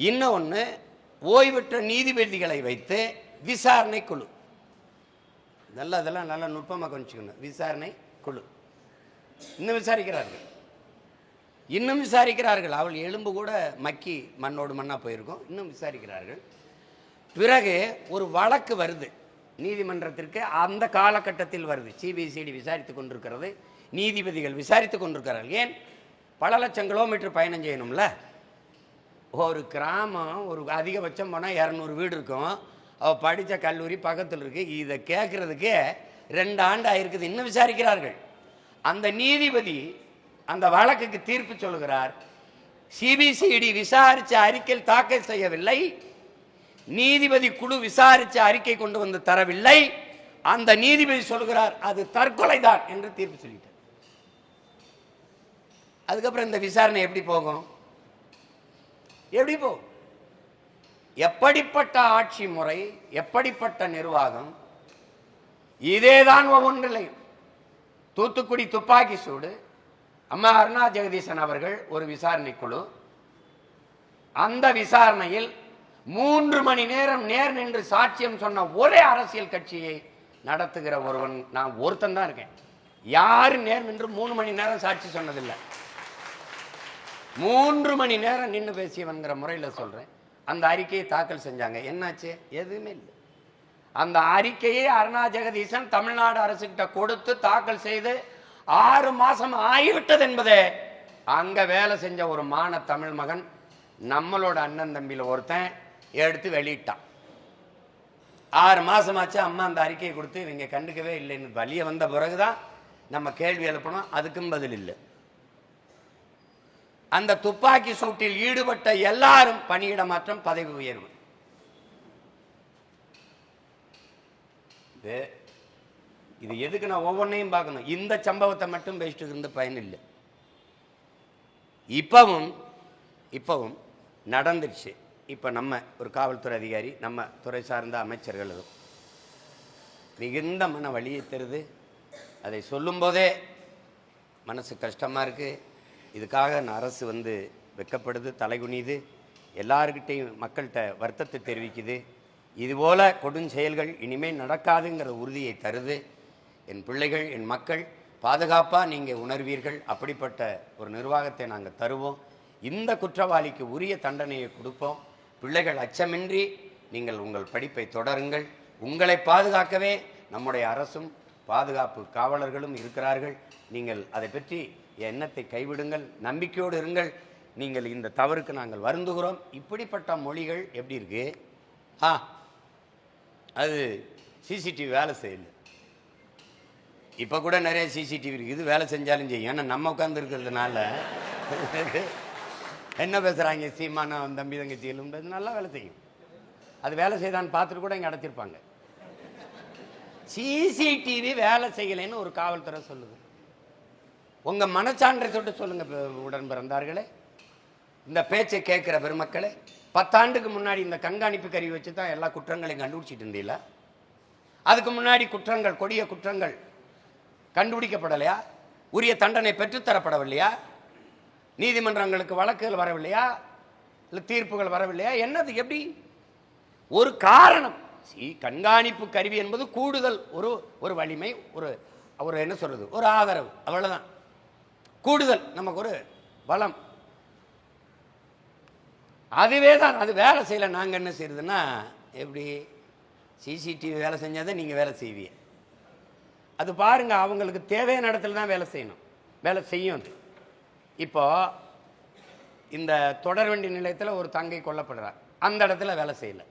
இன்னொன்று ஓய்வற்ற நீதிபதிகளை வைத்து விசாரணை குழு. அதெல்லாம் நல்லா நுட்பமாக கொஞ்சிக்கணும். விசாரணை குழு இன்னும் விசாரிக்கிறார்கள். அவள் எலும்பு கூட மக்கி மண்ணோடு மண்ணாக போயிருக்கும். இன்னும் விசாரிக்கிறார்கள். பிறகு ஒரு வழக்கு வருது நீதிமன்றத்திற்கு. அந்த காலகட்டத்தில் வருது. சிபிசிஐடி விசாரித்து கொண்டிருக்கிறது. நீதிபதிகள் விசாரித்து கொண்டிருக்கிறார்கள். ஏன் பல லட்சம் கிலோமீட்டர் பயணம் செய்யணும்ல. ஒரு கிராமம் ஒரு அதிகபட்சம் போனால் 200 வீடு இருக்கும். அவள் படித்த கல்லூரி பக்கத்தில் இருக்குது. இதை கேட்குறதுக்கு 2 ஆண்டு ஆயிருக்குது. இன்னும் விசாரிக்கிறார்கள். அந்த நீதிபதி அந்த வழக்குக்கு தீர்ப்பு சொல்கிறார். சிபிசிஐடி விசாரித்த அறிக்கையில் தாக்கல் செய்யவில்லை. நீதிபதி குழு விசாரித்த அறிக்கை கொண்டு வந்து தரவில்லை. அந்த நீதிபதி சொல்கிறார் அது தற்கொலை தான் என்று தீர்ப்பு சொல்லிட்டார். அதுக்கப்புறம் இந்த விசாரணை எப்படி போகும்? எப்படிப்பட்ட ஆட்சி முறை, எப்படிப்பட்ட நிர்வாகம்? இதேதான் ஒவ்வொன்றிலையும். தூத்துக்குடி துப்பாக்கி சூடு, அம்மா அருணா ஜெகதீசன் அவர்கள் ஒரு விசாரணை குழு. அந்த விசாரணையில் 3 மணி நேரம் நேர் நின்று சாட்சியம் சொன்ன ஒரே அரசியல் கட்சியை நடத்துகிற ஒருவன் நான் ஒருத்தன் தான் இருக்கேன். யாரும் நேர் நின்று 3 மணி நேரம் சாட்சி சொன்னதில்லை. 3 மணி நேரம் நின்று பேசியவன்கிற முறையில் சொல்றேன். அந்த அறிக்கையை தாக்கல் செஞ்சாங்க. என்னாச்சு? எதுவுமே இல்லை. அந்த அறிக்கையை அருணா ஜெகதீசன் தமிழ்நாடு அரசுகிட்ட கொடுத்து தாக்கல் செய்து 6 மாசம் ஆகிவிட்டது என்பதே அங்க வேலை செஞ்ச ஒரு மான தமிழ் மகன், நம்மளோட அண்ணன் தம்பியில ஒருத்தன் எடுத்து வெளியிட்டான். 6 மாசமாச்சு. அம்மா அந்த அறிக்கையை கொடுத்து இவங்க கண்டுக்கவே இல்லைன்னு வழிய வந்த பிறகுதான் நம்ம கேள்வி எழுப்பணும். அதுக்கும் பதில் இல்லை. அந்த துப்பாக்கி சூட்டில் ஈடுபட்ட எல்லாரும் பணியிட மாற்றம், பதவி உயர்வு. இது எதுக்கு நான் ஒவ்வொன்றையும் பார்க்கணும்? இந்த சம்பவத்தை மட்டும் பேசிட்டு இருந்த பயன் இல்லை. இப்பவும் நடந்துச்சு. இப்போ நம்ம ஒரு காவல்துறை அதிகாரி, நம்ம துறை சார்ந்த அமைச்சர்கள் மிகுந்த மன வலியை தருது. அதை சொல்லும் போதே மனசு கஷ்டமாக இருக்குது. இதுக்காக அரசு வெட்கப்படுது, தலைகுனிது, எல்லாருக்கிட்டையும் மக்கள்கிட்ட வருத்தத்தை தெரிவிக்குது. இதுபோல் கொடுஞ்செயல்கள் இனிமேல் நடக்காதுங்கிற உறுதியை தருது. என் பிள்ளைகள், என் மக்கள் பாதுகாப்பாக நீங்கள் உணர்வீர்கள். அப்படிப்பட்ட ஒரு நிர்வாகத்தை நாங்கள் தருவோம். இந்த குற்றவாளிக்கு உரிய தண்டனையை கொடுப்போம். பிள்ளைகள் அச்சமின்றி நீங்கள் உங்கள் படிப்பை தொடருங்கள். உங்களை பாதுகாக்கவே நம்முடைய அரசும் பாதுகாப்பு காவலர்களும் இருக்கிறார்கள். நீங்கள் அதை பற்றி எண்ணத்தை கைவிடுங்கள், நம்பிக்கையோடு இருங்கள். நீங்கள் இந்த தவறுக்கு நாங்கள் வருந்துகிறோம். இப்படிப்பட்ட மொழிகள் எப்படி இருக்கு? அது சிசிடிவி வேலை செய்யல. இப்போ கூட நிறைய சிசிடிவி இருக்குது, வேலை செஞ்சாலும் செய்யும். ஏன்னா நம்ம உட்கார்ந்து இருக்கிறதுனால என்ன பேசுகிறாங்க சீமான தம்பி தங்கச்சிகளும் நல்லா வேலை செய்யும். அது வேலை செய்தான்னு பார்த்துட்டு கூட இங்கே அடைச்சிருப்பாங்க. சிசிடிவி வேலை செய்யலைன்னு ஒரு காவல்துறை சொல்லுது. உங்கள் மனச்சான்றை தொட்டு சொல்லுங்க உடன் பிறந்தார்களே, இந்த பேச்சை கேட்குற பெருமக்களே. 10 ஆண்டுக்கு முன்னாடி இந்த கண்காணிப்பு கருவி வச்சு தான் எல்லா குற்றங்களையும் கண்டுபிடிச்சிட்டு இருந்தீங்களா? அதுக்கு முன்னாடி குற்றங்கள், கொடிய குற்றங்கள் கண்டுபிடிக்கப்படலையா? உரிய தண்டனை பெற்றுத்தரப்படவில்லையா? நீதிமன்றங்களுக்கு வழக்குகள் வரவில்லையா? இல்லை தீர்ப்புகள் வரவில்லையா? என்னது? எப்படி? ஒரு காரணம். கண்காணிப்பு கருவி என்பது கூடுதல் ஒரு வலிமை, ஒரு என்ன சொல்றது, ஒரு ஆதரவு, அவ்வளவுதான். கூடுதல் நமக்கு ஒரு பலம். அதுவே தான். அது வேலை செய்யல. நாங்கள் என்ன செய்யறதுன்னா, எப்படி சிசிடிவி வேலை செஞ்சாதான் நீங்கள் வேலை செய்வீங்க. அது பாருங்க, அவங்களுக்கு தேவையான இடத்துல தான் வேலை செய்யணும், வேலை செய்யும். அது இப்போ இந்த தொடர்வண்டி நிலையத்தில் ஒரு தங்கை கொல்லப்படுறார். அந்த இடத்துல வேலை செய்யலை.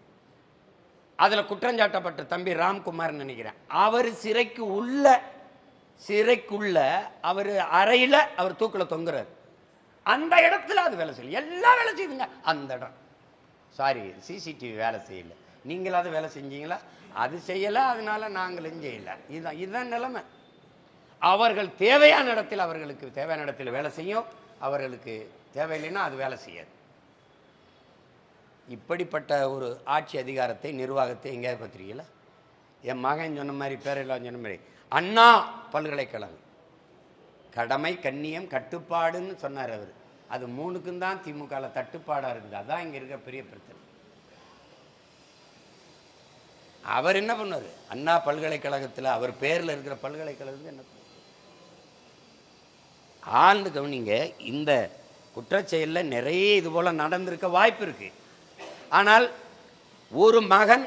அதில் குற்றஞ்சாட்டப்பட்ட தம்பி ராம்குமார் நினைக்கிறேன், அவர் சிறைக்குள்ள அவர் அறையில் அவர் தூக்கில் தொங்குறார். அந்த இடத்துல அது வேலை செய்யல. எல்லா வேலை செய்யுதுங்க அந்த இடம். சாரி, சிசிடிவி வேலை செய்யல. நீங்களாவது வேலை செஞ்சீங்களா? அது செய்யலை, அதனால நாங்களும் செய்யலை. இதுதான் நிலைமை. அவர்கள் தேவையான இடத்தில் அவர்களுக்கு தேவையான இடத்தில் வேலை செய்யும், அவர்களுக்கு தேவையில்லைன்னா அது வேலை செய்யாது. இப்படிப்பட்ட ஒரு ஆட்சி அதிகாரத்தை, நிர்வாகத்தை எங்கேயாவது பார்த்துருக்கீங்களா? என் மகன் சொன்ன மாதிரி, பேரெல்லாம் சொன்ன மாதிரி, அண்ணா பல்கலைக்கழகம் கடமை கண்ணியம் கட்டுப்பாடுன்னு சொன்னார் அவர். அது 3க்கும் தான் திமுகவில் தட்டுப்பாடாக இருக்குது. அதான் இங்கே இருக்கிற பெரிய பிரச்சனை. அவர் என்ன பண்ணுவார்? அண்ணா பல்கலைக்கழகத்தில் அவர் பேரில் இருக்கிற பல்கலைக்கழகத்துக்கு என்ன ஆழ்ந்து கவனிங்க. இந்த குற்றச்செயலில் நிறைய இது போல் நடந்திருக்க வாய்ப்பு இருக்குது. ஆனால் ஒரு மகன்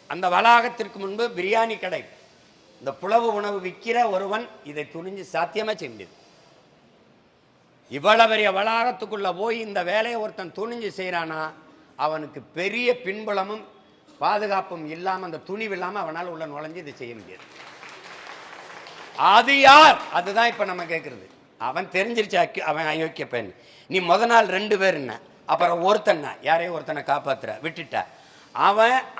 அந்த வளாகத்திற்கு முன்பு பிரியாணி கடை, இந்த புலவு உணவு விற்கிற ஒருவன் இதை துணிஞ்சு சாத்தியமாக செய்ய முடியாது. இவ்வளவு பெரிய வளாகத்துக்குள்ளே போய் இந்த வேலையை ஒருத்தன் துணிஞ்சு செய்கிறானா, அவனுக்கு பெரிய பின்புலமும் பாதுகாப்பும் இல்லாமல், அந்த துணிவு இல்லாமல் அவனால் உள்ள நுழைஞ்சு இதை செய்ய முடியாது. அது யார்? அதுதான் இப்போ நம்ம கேட்குறது. அவன் தெரிஞ்சிருச்சு அவன் அயோக்கிய பெண். நீ முத நாள் 2 பேர் என்ன, அப்புறம் ஒருத்தனை யாரையும் ஒருத்தனை காப்பாற்றுற விட்டுட்ட.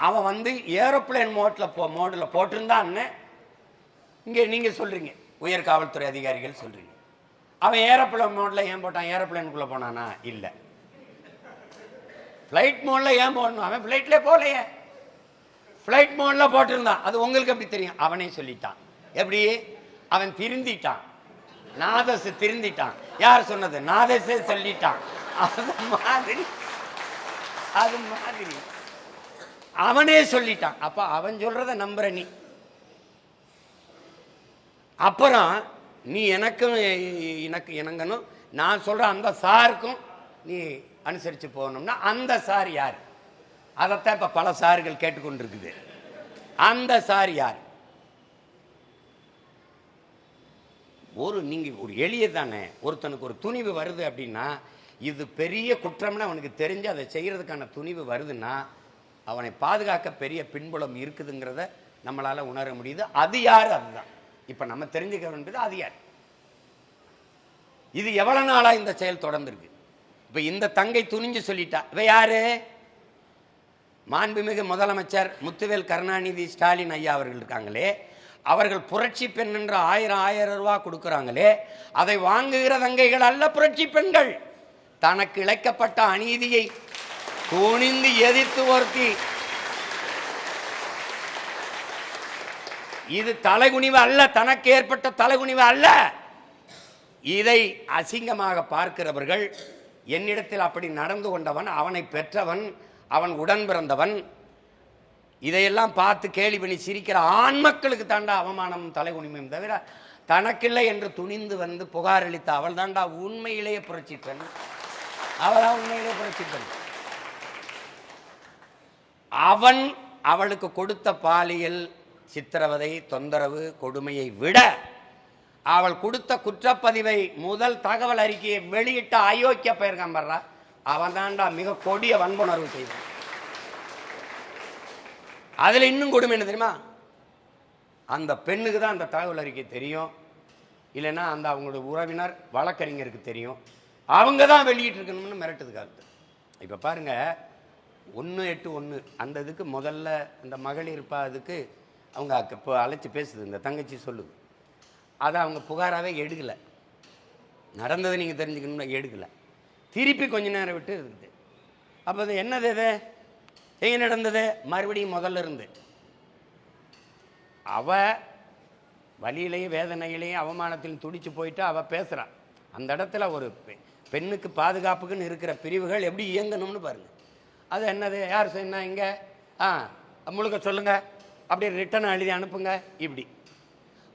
அவன் வந்து ஏரோப்ளேன் மோடில் போட்டிருந்தான்னு இங்கே நீங்கள் சொல்கிறீங்க, உயர் காவல்துறை அதிகாரிகள் சொல்கிறீங்க. அவன் ஏரோப்ளேன் மோடில் ஏன் போட்டான்? ஏரோப்ளேனுக்குள்ளே போனானா? இல்லை. ஃப்ளைட் மோடில் ஏன் போடணும்? அவன் ஃப்ளைட்லேயே போகலையே, ஃப்ளைட் மோடில் போட்டிருந்தான். அது உங்களுக்கு எப்படி தெரியும்? அவனே சொல்லிட்டான். எப்படி? அவன் திருந்திட்டான். நாதஸ் திருந்திட்டான். யார் சொன்னது? நாதஸே சொல்லிட்டான். அது மாதிரி அவனே சொல்லிட்டான். அப்ப அவன் சொல்றத நம்புற நீ. அப்புறம் நீ எனக்கும் எனக்கு இணங்கணும், நான் சொல்ற அந்த சாருக்கும் நீ அனுசரித்து போகணும்னா அந்த சார் யார்? அதைத்தான் இப்போ பல சார்கள் கேட்டுக்கொண்டிருக்குது. அந்த சார் யார்? நீங்கள் ஒரு எளிய தானே. ஒருத்தனுக்கு ஒரு துணிவு வருது அப்படின்னா, இது பெரிய குற்றம்னு அவனுக்கு தெரிஞ்சு அதை செய்கிறதுக்கான துணிவு வருதுன்னா, அவனை பாதுகாக்க பெரிய பின்புலம் இருக்குதுங்கிறத நம்மளால் உணர முடியுது. அது யார்? அதுதான் இப்போ நம்ம தெரிஞ்சுக்க வேண்டியது. அது யார்? இது எவ்வளோ நாளாக இந்த செயல் தொடர்ந்துருக்கு? இப்போ இந்த தங்கை துணிஞ்சு சொல்லிட்டா. இவ யாரு? மாண்புமிகு முதலமைச்சர் முத்துவேல் கருணாநிதி ஸ்டாலின் ஐயா அவர்கள் இருக்காங்களே, அவர்கள் புரட்சி பெண் என்று 1000 ரூபா கொடுக்குறாங்களே, அதை வாங்குகிற தங்கைகள் அல்ல புரட்சி பெண்கள். தனக்கு இழைக்கப்பட்ட அநீதியை துணிந்து எதிர்த்து ஒருத்தி. இது தலைகுனிவு அல்ல, தனக்கு ஏற்பட்ட தலைகுனிவு அல்ல. இதை அசிங்கமாக பார்க்கிறவர்கள், என்னிடத்தில் அப்படி நடந்து கொண்டவன், அவனை பெற்றவன், அவன் உடன் பிறந்தவன், இதையெல்லாம் பார்த்து கேலி பண்ணி சிரிக்கிற ஆண் மக்களுக்கு தாண்டா அவமானம் தலைகுனிமையும் தவிர, தனக்கில்லை என்று துணிந்து வந்து புகார் அளித்த அவள் தாண்டா உண்மையிலேயே புரட்சி பெண். அவள்தான் உண்மையிலேயே புரட்சி பெண். அவன் அவளுக்கு கொடுத்த பாலியல் சித்திரவதை, தொந்தரவு, கொடுமையை விட அவள் கொடுத்த குற்றப்பதிவை முதல் தகவல் அறிக்கையை வெளியிட்ட அயோக்கிய பெயர்கான் பண்றா, அவன் தாண்டா மிக கொடிய வன்புணர்வு செய்தான். அதுல இன்னும் கொடுமை என்ன தெரியுமா? அந்த பெண்ணுக்கு தான் அந்த தகவல் அறிக்கை தெரியும், இல்லைன்னா அந்த அவங்களோட உறவினர் வழக்கறிஞருக்கு தெரியும். அவங்க தான் வெளியிட்டு இருக்கணும்னு மிரட்டுது கருத்து. இப்போ பாருங்க, 181 அந்த இதுக்கு முதல்ல இந்த மகளிர் அதுக்கு அவங்க இப்போ அழைச்சி பேசுது, இந்த தங்கச்சி சொல்லுது. அதை அவங்க புகாராகவே எடுக்கலை. நடந்ததை நீங்கள் தெரிஞ்சுக்கணும்னா எடுக்கலை. திருப்பி கொஞ்ச நேரம் விட்டு இருக்குது. அப்போ அது என்னது? இது எங்கே நடந்தது? மறுபடியும் முதல்ல இருந்து அவ வலியிலையும் வேதனையிலையும் அவமானத்திலும் துடிச்சு போயிட்டு அவள் பேசுகிறான். அந்த இடத்துல ஒரு பெண்ணுக்கு பாதுகாப்புக்குன்னு இருக்கிற பிரிவுகள் எப்படி இயங்கணும்னு பாருங்கள். அது என்னது? யார் சொன்னா? இங்கே முழுக்க சொல்லுங்க, அப்படியே ரிட்டன் எழுதி அனுப்புங்க. இப்படி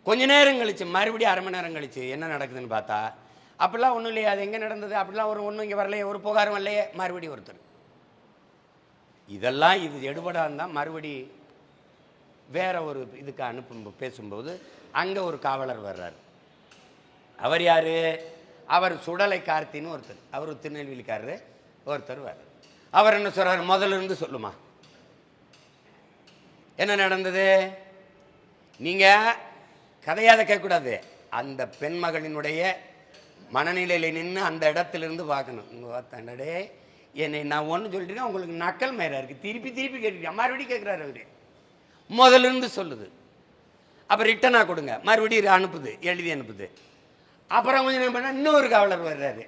கொஞ்ச நேரம் கழிச்சு மறுபடியும் அரை மணி நேரம் கழிச்சு என்ன நடக்குதுன்னு பார்த்தா, அப்படிலாம் ஒன்றும் இல்லையா, அது எங்கே நடந்தது, அப்படிலாம் ஒன்றும் இங்கே வரலையே, ஒரு புகாரும் வரலையே, மறுபடியும் ஒருத்தர். இதெல்லாம் இது எடுபடான்னு தான் மறுபடி வேற ஒரு இதுக்கு பேசும்போது அங்கே ஒரு காவலர் வர்றார். அவர் யாரு? அவர் சுடலை கார்த்தின்னு ஒருத்தர், அவர் திருநெல்வேலிக்காரரு ஒருத்தர் வர்றார். அவர் என்ன சொல்றாரு? முதல்ல இருந்து சொல்லுமா, என்ன நடந்தது? நீங்க கதையாத கேட்கக்கூடாது, அந்த பெண் மகளினுடைய மனநிலையில் நின்று அந்த இடத்திலிருந்து பார்க்கணும். உங்க பார்த்தாண்டே என்னை நான் ஒன்று சொல்லிட்டு உங்களுக்கு நக்கல் மேரா இருக்கு, திருப்பி திருப்பி கேட்டுருக்கேன், மறுபடியும் கேட்குறாரு அவரு. முதல்ல இருந்து சொல்லுது, அப்போ ரிட்டனாக கொடுங்க, மறுபடியும் அனுப்புது, எழுதி அனுப்புது. அப்புறம் கொஞ்சம் நேரம் பண்ணால் இன்னொரு காவலர் வர்றாரு.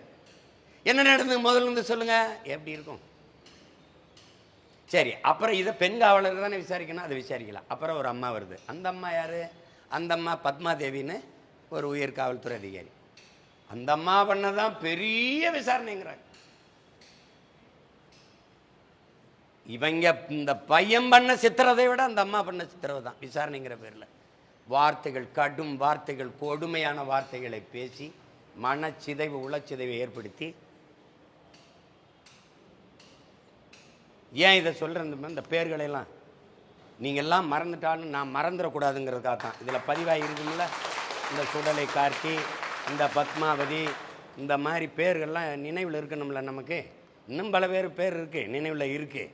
என்ன நடந்தது? முதல்ல இருந்து சொல்லுங்க. எப்படி இருக்கும்? சரி, அப்புறம் இதை பெண் காவலர் தானே விசாரிக்கணும், அதை விசாரிக்கலாம். அப்புறம் ஒரு அம்மா வருது. அந்த அம்மா யாரு? அந்த அம்மா பத்மாதேவின்னு ஒரு உயர் காவல்துறை அதிகாரி. அந்த அம்மா பண்ணதான் பெரிய விசாரணைங்கிறாங்க. இவங்க இந்த பையன் பண்ண சித்திரதை விட அந்த அம்மா பண்ண சித்திரவை தான் விசாரணைங்கிற பேரில். வார்த்தைகள், கடும் வார்த்தைகள், கொடுமையான வார்த்தைகளை பேசி மனச்சிதைவு, உளச்சிதைவை ஏற்படுத்தி. ஏன் இதை சொல்கிறேன்? இந்த பேர்களெல்லாம் நீங்கள்லாம் மறந்துட்டாலும் நான் மறந்துடக்கூடாதுங்கிறதுக்காக தான் இதில் பதிவாகி இருக்குங்கள. இந்த சுடலை கார்த்தி, இந்த பத்மாவதி, இந்த மாதிரி பேர்கள்லாம் நினைவில் இருக்கணும்ல நமக்கு. இன்னும் பல பேர் இருக்குது நினைவில் இருக்குது.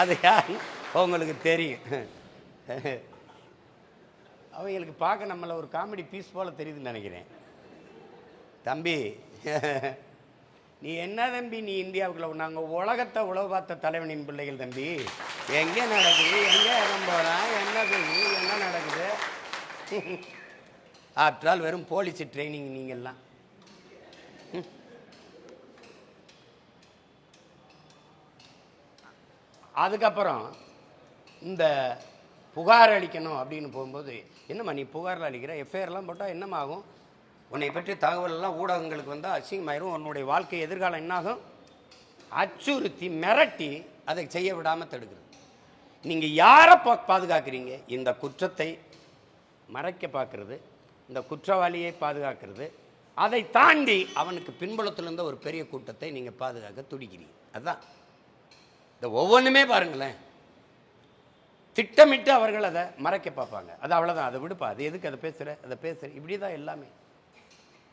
அது யார் உங்களுக்கு தெரியும். அவங்களுக்கு பார்க்க நம்மளை ஒரு காமெடி பீஸ் போல் தெரியுதுன்னு நினைக்கிறேன். தம்பி நீ என்ன தம்பி, நீ இந்தியாவுக்குள்ள நாங்கள் உலகத்தை உழவு பார்த்த தலைவனின் பிள்ளைகள் தம்பி. எங்கே நடக்குது, எங்கே இடம் போகிறேன், என்ன நடக்குது? ஆற்றால் வெறும் போலீஸ் ட்ரைனிங் நீங்கள்லாம். அதுக்கப்புறம் இந்த புகார் அளிக்கணும் அப்படின்னு போகும்போது, என்னம்மா நீ புகாரில் அளிக்கிற, எஃப்ஐஆர்லாம் போட்டால் என்னம்மா ஆகும், உன்னை பற்றி தகவலெல்லாம் ஊடகங்களுக்கு வந்தால் அசிங்கமாயிரும், உன்னுடைய வாழ்க்கை எதிர்காலம் என்னாகும், அச்சுறுத்தி மிரட்டி அதை செய்ய விடாமல் தடுக்கிறது. நீங்கள் யாரை பாதுகாக்கிறீங்க? இந்த குற்றத்தை மறைக்க பார்க்கறது, இந்த குற்றவாளியை பாதுகாக்கிறது, அதை தாண்டி அவனுக்கு பின்புலத்திலிருந்த ஒரு பெரிய கூட்டத்தை நீங்கள் பாதுகாக்க துடிக்கிறீங்க. அதுதான் இந்த ஒவ்வொன்றுமே பாருங்களேன். திட்டமிட்டு அவர்கள் அதை மறைக்க பார்ப்பாங்க. அது அவ்வளோதான். அதை விடுப்பா, அது எதுக்கு அதை பேசுகிற, இப்படி தான் எல்லாமே.